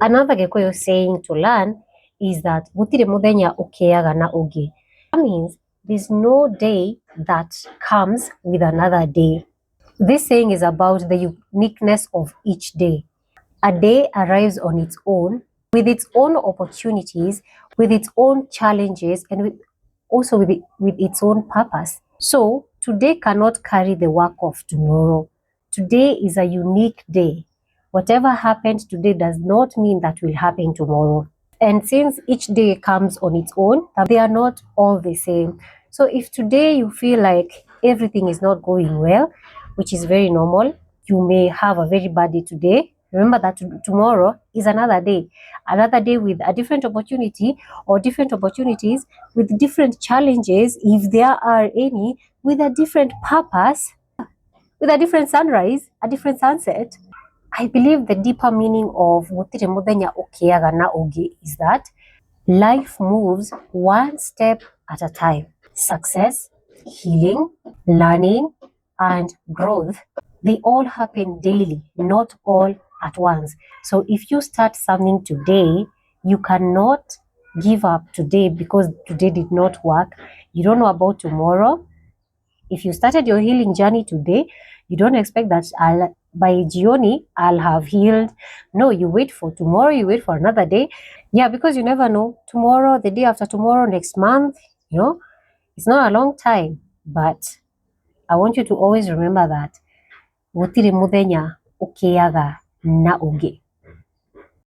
Another Gĩkũyũ saying to learn is that gũtirĩ mũthenya ũkĩĩaga na ũngĩ. That means there's no day that comes with another day. This saying is about the uniqueness of each day. A day arrives on its own, with its own opportunities, with its own challenges, and also with its own purpose. So today cannot carry the work of tomorrow. Today is a unique day. Whatever happened today does not mean that will happen tomorrow. And since each day comes on its own, they are not all the same. So if today you feel like everything is not going well, which is very normal, you may have a very bad day today. Remember that tomorrow is another day with a different opportunity or different opportunities with different challenges, if there are any, with a different purpose, with a different sunrise, a different sunset. I believe the deeper meaning of gũtirĩ mũthenya ũkĩĩaga na ũngĩ is that life moves one step at a time. Success, healing, learning, and growth, they all happen daily, not all at once. So if you start something today, you cannot give up today because today did not work. You don't know about tomorrow. If you started your healing journey today, you don't expect that by Gioni I'll have healed. No, you wait for tomorrow, you wait for another day. Yeah, because you never know. Tomorrow, the day after tomorrow, next month, it's not a long time. But I want you to always remember that gũtirĩ mũthenya ũkĩĩaga na ũngĩ.